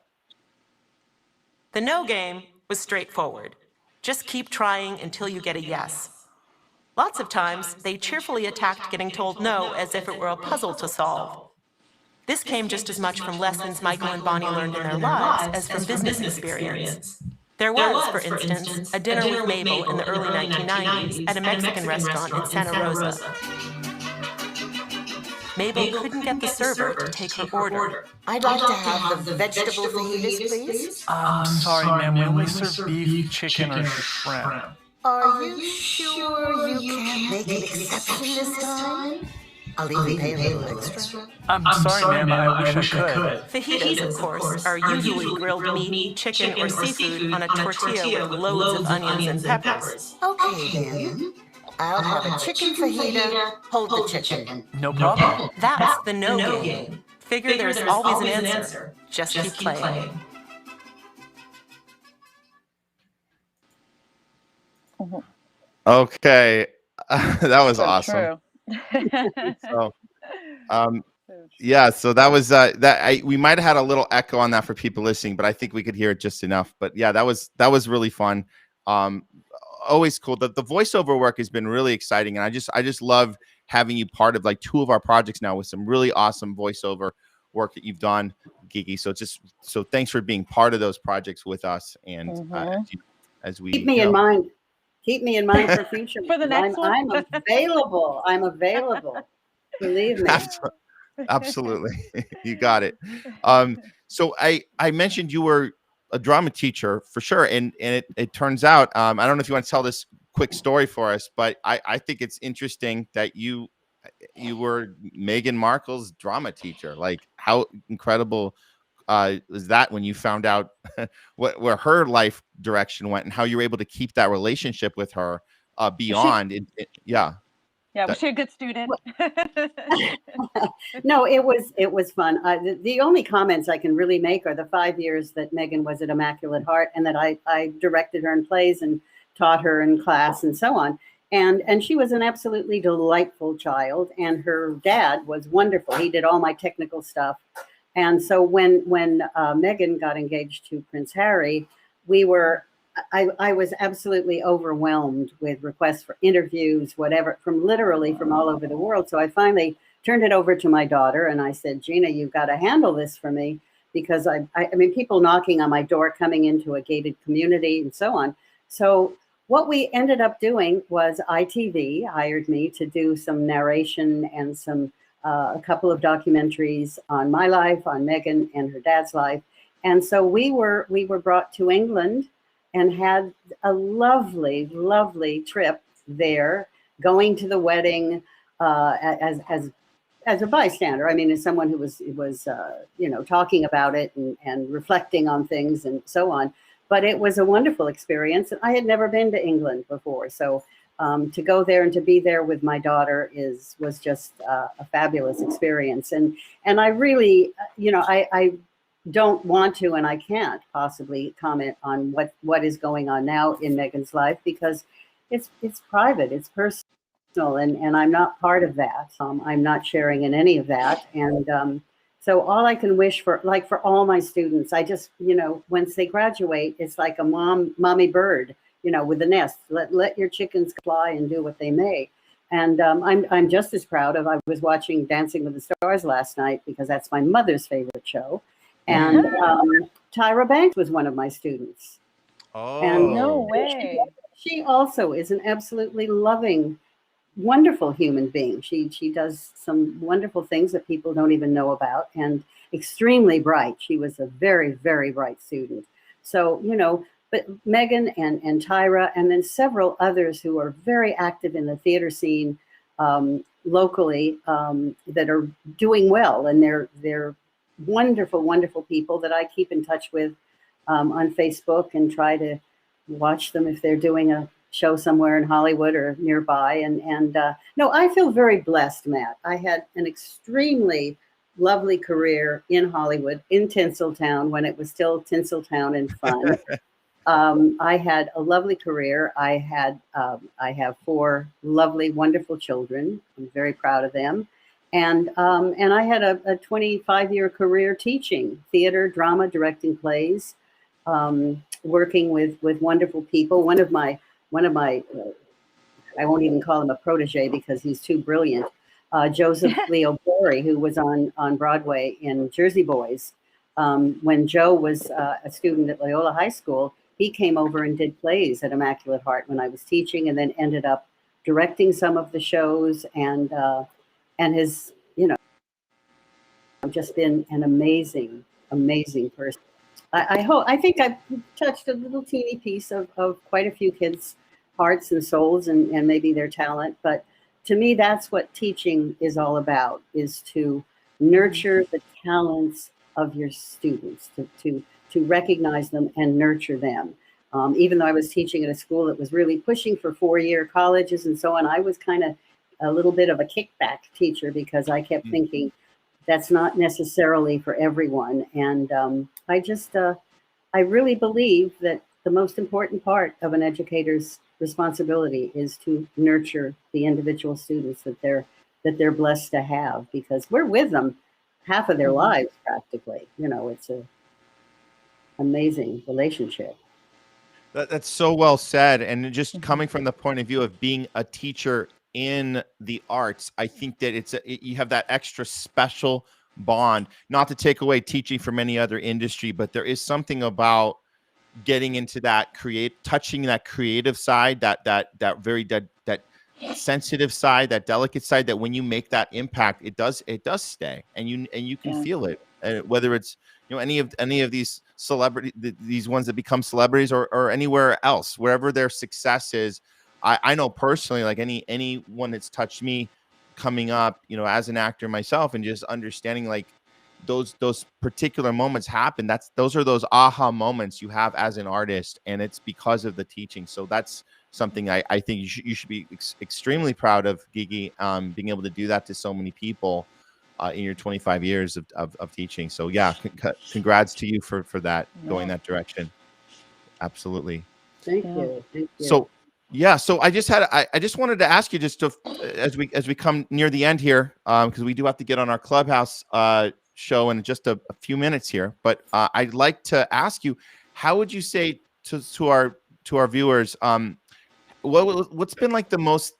The no game was straightforward. Just keep trying until you get a yes. Lots of times, they cheerfully attacked getting told no as if it were a puzzle to solve. This came just as much from lessons Michael and Bonnie learned in their lives as from business experience. There was, for instance, a dinner with Mabel in the early 1990s at a Mexican restaurant in Santa Rosa. Mabel couldn't get the server to take her order. I'd like to have the vegetable fajitas, please. Sorry, ma'am, we only serve beef, chicken, or shrimp. Are you sure you can make an exception this time? I'll even pay a little extra. I'm sorry, ma'am, I wish I could. Fajitas, of course, are usually grilled meat, chicken, or seafood on a tortilla with loads of onions and peppers. Okay, then. I'll have a chicken fajita. Hold the chicken. No problem. That's the no game. Figure there's always an answer. Just keep playing. Okay, that was awesome. True. So, yeah, so that was we might have had a little echo on that for people listening, but I think we could hear it just enough. But yeah, that was really fun. Always cool. The voiceover work has been really exciting, and I just love having you part of like 2 of our projects now with some really awesome voiceover work that you've done, Gigi. So thanks for being part of those projects with us, and as we keep me in mind. Keep me in mind for future. For the next one. I'm available. I'm available. Believe me. Absolutely. You got it. So I mentioned you were a drama teacher for sure. And it turns out, I don't know if you want to tell this quick story for us, but I think it's interesting that you were Meghan Markle's drama teacher. Like, how incredible was that when you found out where her life direction went and how you were able to keep that relationship with her beyond yeah. Yeah, was she a good student? No, it was fun. The only comments I can really make are the 5 years that Meghan was at Immaculate Heart, and that I directed her in plays and taught her in class and so on. And she was an absolutely delightful child, and her dad was wonderful. He did all my technical stuff. And so when Meghan got engaged to Prince Harry, I was absolutely overwhelmed with requests for interviews, whatever, literally from all over the world. So I finally turned it over to my daughter, and I said, Gina, you've got to handle this for me, because I mean, people knocking on my door, coming into a gated community and so on. So what we ended up doing was ITV hired me to do some narration and a couple of documentaries on my life, on Meghan and her dad's life. And so we were brought to England and had a lovely, lovely trip there, going to the wedding as a bystander. I mean, as someone who was talking about it and reflecting on things and so on. But it was a wonderful experience. I had never been to England before, so to go there and to be there with my daughter was just a fabulous experience. And I really, I don't want to, and I can't possibly comment on what is going on now in Meghan's life, because it's private, it's personal, and I'm not part of that. I'm not sharing in any of that. And so all I can wish for all my students, I just, once they graduate, it's like a mommy bird, with a nest. Let your chickens fly and do what they may. And I'm just as proud of. I was watching Dancing with the Stars last night because that's my mother's favorite show, and Tyra Banks was one of my students. And No way. she also is an absolutely loving, wonderful human being. She does some wonderful things that people don't even know about, and extremely bright. She was a very, very bright student. So, but Meghan and Tyra, and then several others who are very active in the theater scene locally, that are doing well, and they're wonderful, wonderful people that I keep in touch with on Facebook and try to watch them if they're doing a show somewhere in Hollywood or nearby. And no, I feel very blessed, Matt. I had an extremely lovely career in Hollywood, in Tinseltown, when it was still Tinseltown and fun. I had a lovely career. I have 4 lovely, wonderful children. I'm very proud of them. And I had a 25-year career teaching theater, drama, directing plays, working with wonderful people. One of my I won't even call him a protege because he's too brilliant. Joseph Leo Bory, who was on Broadway in Jersey Boys. When Joe was a student at Loyola High School, he came over and did plays at Immaculate Heart when I was teaching, and then ended up directing some of the shows, and has, just been an amazing, amazing person. I think I've touched a little teeny piece of quite a few kids' hearts and souls, and maybe their talent. But to me, that's what teaching is all about, is to nurture the talents of your students, to recognize them and nurture them. Even though I was teaching at a school that was really pushing for 4-year colleges and so on, I was kind of a little bit of a kickback teacher because I kept thinking that's not necessarily for everyone. And I really believe that the most important part of an educator's responsibility is to nurture the individual students that they're blessed to have, because we're with them half of their lives practically. It's a amazing relationship. That's so well said. And just coming from the point of view of being a teacher in the arts, I think that you have that extra special bond, not to take away teaching from any other industry, but there is something about getting into that touching that creative side, that sensitive side, that delicate side, that when you make that impact, it does stay, and you can feel it, whether it's any of these these ones that become celebrities, or anywhere else, wherever their success is. I know personally, like anyone that's touched me coming up, as an actor myself, and just understanding like those particular moments happen. Those are those aha moments you have as an artist, and it's because of the teaching. So that's something I think you should be extremely proud of, Gigi, being able to do that to so many people in your 25 years of teaching. So yeah, congrats to you for that, going that direction. Absolutely. Thank you. So I just wanted to ask you, just to as we come near the end here, because we do have to get on our Clubhouse show in just a few minutes here, but I'd like to ask you, how would you say to our viewers, what's been like the most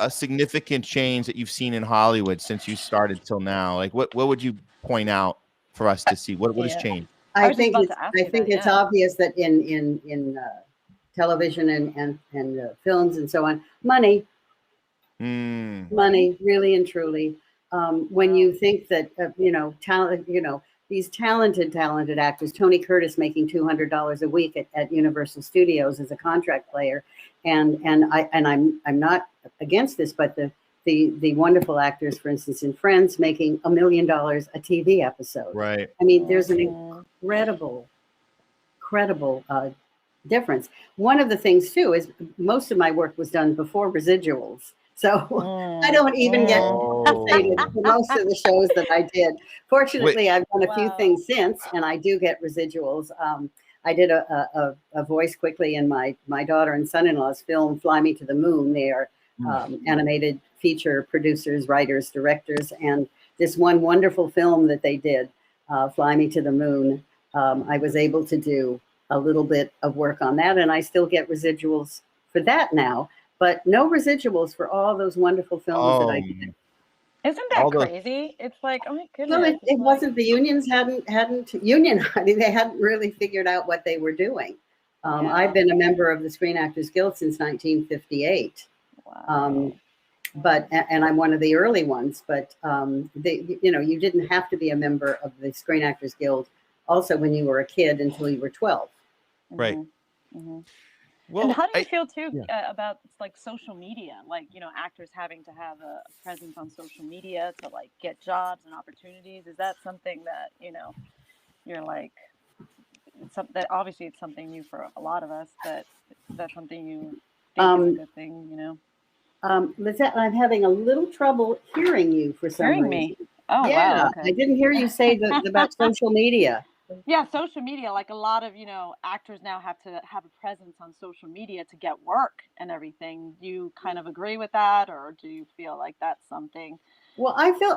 significant change that you've seen in Hollywood since you started till now? Like what would you point out for us to see? What has changed? I think it's obvious that in television and films and so on, money, really and truly. When you think that talent, these talented actors, Tony Curtis making $200 a week at Universal Studios as a contract player, and I'm not against this, but the wonderful actors, for instance, in Friends, making $1 million a TV episode. Right. I mean, there's an incredible difference. One of the things too is most of my work was done before residuals. So I don't even get compensated for most of the shows that I did. Fortunately, I've done a few things since, and I do get residuals. I did a voice quickly in my daughter and son-in-law's film, Fly Me to the Moon. They are animated feature producers, writers, directors, and this one wonderful film that they did, Fly Me to the Moon, I was able to do a little bit of work on that, and I still get residuals for that now. but no residuals for all those wonderful films that I did. Isn't that crazy? It's like, oh my goodness. Well, it wasn't, the unions hadn't union. I mean, they hadn't really figured out what they were doing. I've been a member of the Screen Actors Guild since 1958. Wow. And I'm one of the early ones, but you didn't have to be a member of the Screen Actors Guild also when you were a kid until you were 12. Right. Mm-hmm. Well, and how do you feel too about like social media? Like, actors having to have a presence on social media to like get jobs and opportunities. Is that something that, you're like, that obviously it's something new for a lot of us, but is that something you think is a good thing, Lizette, I'm having a little trouble hearing you for some reason. Me? Oh, yeah, wow. Okay. I didn't hear you say about social media. Yeah, social media, like a lot of, actors now have to have a presence on social media to get work and everything. Do you kind of agree with that, or do you feel like that's something? Well, I feel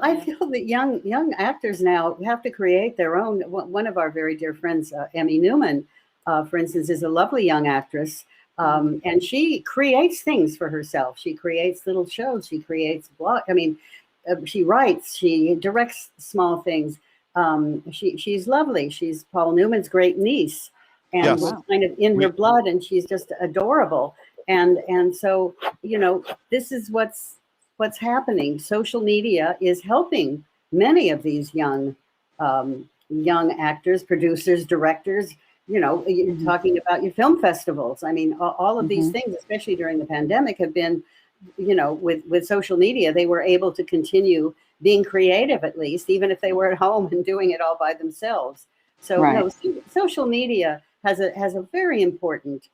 that young actors now have to create their own. One of our very dear friends, Emmy Newman, for instance, is a lovely young actress, and she creates things for herself. She creates little shows. She creates blog. I mean, she writes. She directs small things. She's lovely. She's Paul Newman's great niece, and was kind of in her blood, and she's just adorable. And so, this is what's happening. Social media is helping many of these young actors, producers, directors. You're talking about your film festivals. I mean, all of these things, especially during the pandemic, have been, with social media, they were able to continue being creative, at least, even if they were at home and doing it all by themselves. So social media has a very important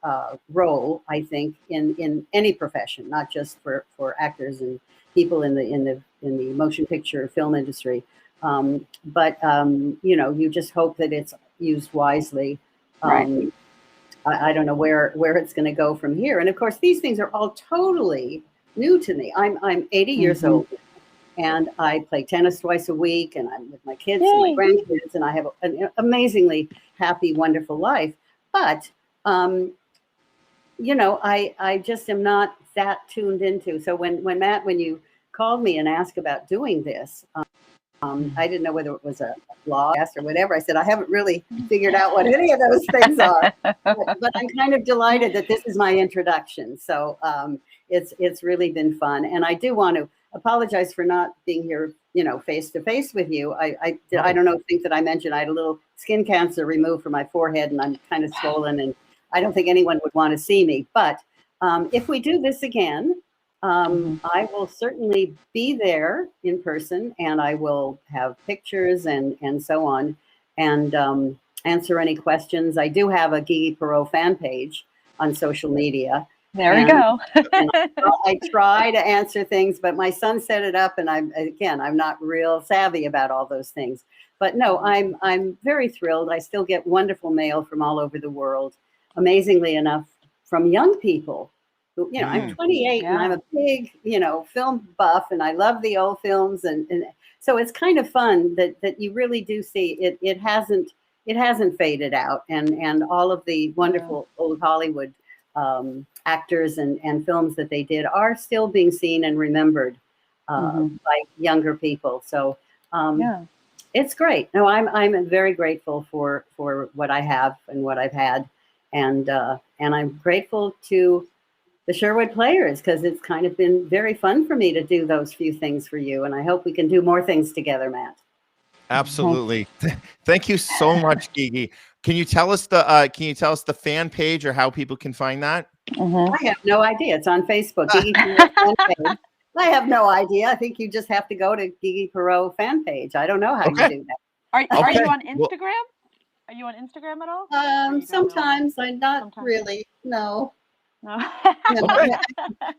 role, I think, in any profession, not just for actors and people in the motion picture film industry. But you just hope that it's used wisely. I don't know where it's going to go from here. And of course, these things are all totally new to me. I'm 80 years old. And I play tennis twice a week, and I'm with my kids and my grandkids, and I have an amazingly happy, wonderful life. But, I just am not that tuned into. So when you called me and asked about doing this, I didn't know whether it was a blog or whatever. I said, I haven't really figured out what any of those things are. But I'm kind of delighted that this is my introduction. So it's really been fun. And I do want to apologize for not being here, face to face with you. I don't think that I mentioned I had a little skin cancer removed from my forehead, and I'm kind of swollen, and I don't think anyone would want to see me. But if we do this again, I will certainly be there in person, and I will have pictures and so on, and answer any questions. I do have a Gigi Perreau fan page on social media. There we go. And I try to answer things, but my son set it up, and I'm not real savvy about all those things. But no, I'm very thrilled. I still get wonderful mail from all over the world, amazingly enough, from young people. Who, I'm 28 and I'm a big, film buff, and I love the old films, and so it's kind of fun that you really do see it. It hasn't faded out, and all of the wonderful old Hollywood actors and films that they did are still being seen and remembered by younger people. So it's great. No, I'm very grateful for what I have and what I've had, and I'm grateful to the Sherwood Players, because it's kind of been very fun for me to do those few things for you, and I hope we can do more things together, Matt. Absolutely. Thank you so much, Gigi. Can you tell us the fan page, or how people can find that? I have no idea. It's on Facebook. Gigi Perreau fan page. I have no idea. I think you just have to go to Gigi Perreau fan page. I don't know how you do that. Are you on Instagram? Are you on Instagram at all? Sometimes. I'm not really. No. No.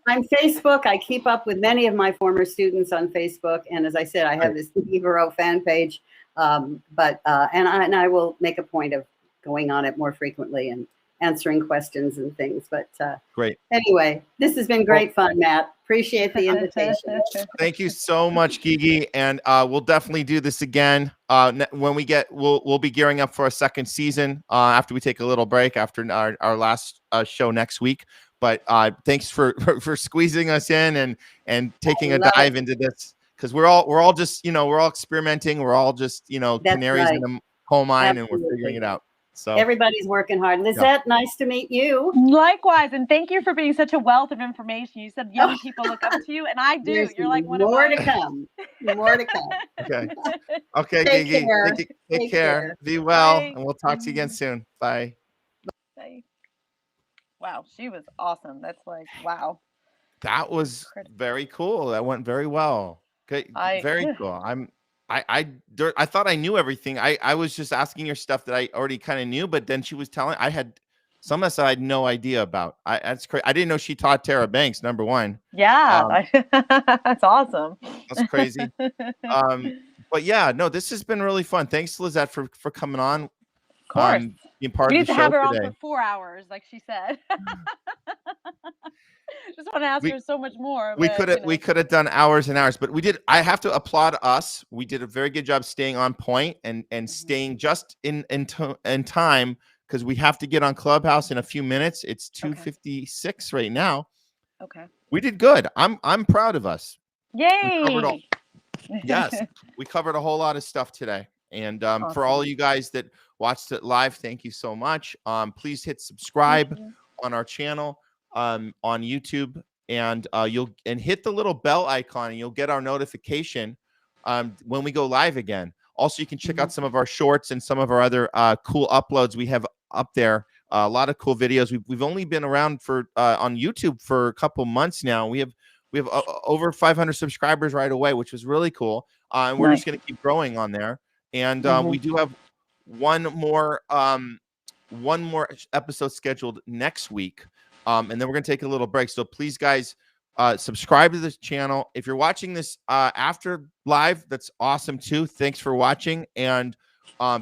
I'm Facebook. I keep up with many of my former students on Facebook, and as I said, I have this Gigi Perreau fan page. But I will make a point of going on it more frequently and answering questions and things. But great. Anyway, this has been great fun, Matt. Appreciate the invitation. Thank you so much, Gigi, and we'll definitely do this again. When we'll be gearing up for a second season after we take a little break after our last show next week. But thanks for squeezing us in and taking a dive into this, because we're all just, we're all experimenting. We're all just, canaries in a coal mine, and we're figuring it out. So everybody's working hard. Lizette, nice to meet you. Likewise, and thank you for being such a wealth of information. You said young people look up to you, and I do. You're like one of more to come. More to come. Okay, Gigi. Take care. Be well, and we'll talk to you again soon. Bye. Bye. Wow, she was awesome. That's like, wow. That was very cool. That went very well. Okay, very cool. I thought I knew everything. I was just asking her stuff that I already kind of knew, but then she was telling, I had some of this I had no idea about. That's crazy. I didn't know she taught Tara Banks, number one. Yeah, that's awesome. That's crazy. But yeah, no, this has been really fun. Thanks, Lizette, for coming on. Of course. Being part we of need the to show have her today. on for 4 hours, like she said. Just want to ask her so much more. We could have done hours and hours, but we did. I have to applaud us. We did a very good job staying on point and staying just in time, because we have to get on Clubhouse in a few minutes. It's 2:56 right now. Okay. We did good. I'm proud of us. Yay! Yes, we covered a whole lot of stuff today. And awesome. For all of you guys that watched it live, thank you so much. Please hit subscribe on our channel on YouTube, and hit the little bell icon, and you'll get our notification when we go live again. Also, you can check out some of our shorts and some of our other cool uploads we have up there. A lot of cool videos. We've only been around for on YouTube for a couple months now. We have over 500 subscribers right away, which was really cool. And we're just going to keep growing on there. And we do have one more episode scheduled next week. And then we're going to take a little break. So please, guys, subscribe to this channel. If you're watching this after live, that's awesome too. Thanks for watching. And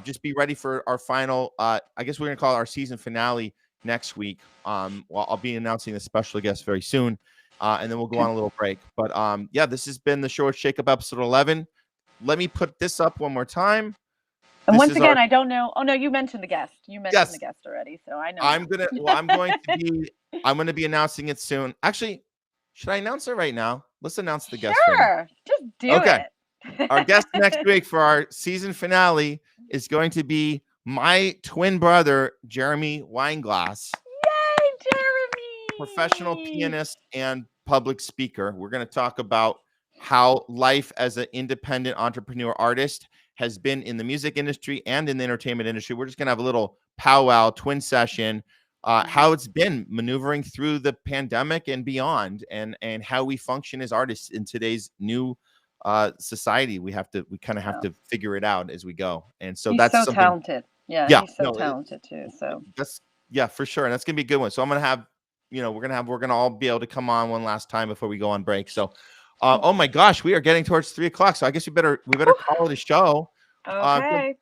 just be ready for our final, I guess we're going to call it our season finale next week. Well, I'll be announcing a special guest very soon. And then we'll go on a little break. But yeah, this has been the Sherwood Shakeup episode 11. Let me put this up one more time. And once again, I don't know. Oh no, you mentioned the guest. You mentioned the guest already, so I know. I'm going to be announcing it soon. Actually, should I announce it right now? Let's announce the guest. Sure, just do it. Our guest next week for our season finale is going to be my twin brother, Jeremy Weinglass. Yay, Jeremy! Professional pianist and public speaker. We're going to talk about how life as an independent entrepreneur artist has been in the music industry and in the entertainment industry. We're just going to have a little powwow twin session, how it's been maneuvering through the pandemic and beyond, and how we function as artists in today's new society. We kind of have to figure it out as we go. And so he's so talented. Yeah, he's so talented too. So that's, for sure. And that's going to be a good one. So I'm going to have, we're going to all be able to come on one last time before we go on break. So oh my gosh, we are getting towards 3:00. So I guess we better call it a show. Okay.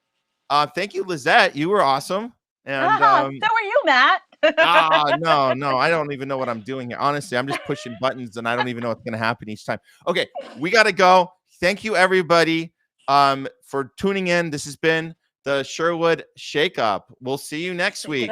Thank you, Lizette. You were awesome. And so were you, Matt. No, I don't even know what I'm doing here. Honestly, I'm just pushing buttons and I don't even know what's going to happen each time. Okay, we got to go. Thank you, everybody, for tuning in. This has been the Sherwood Shakeup. We'll see you next week.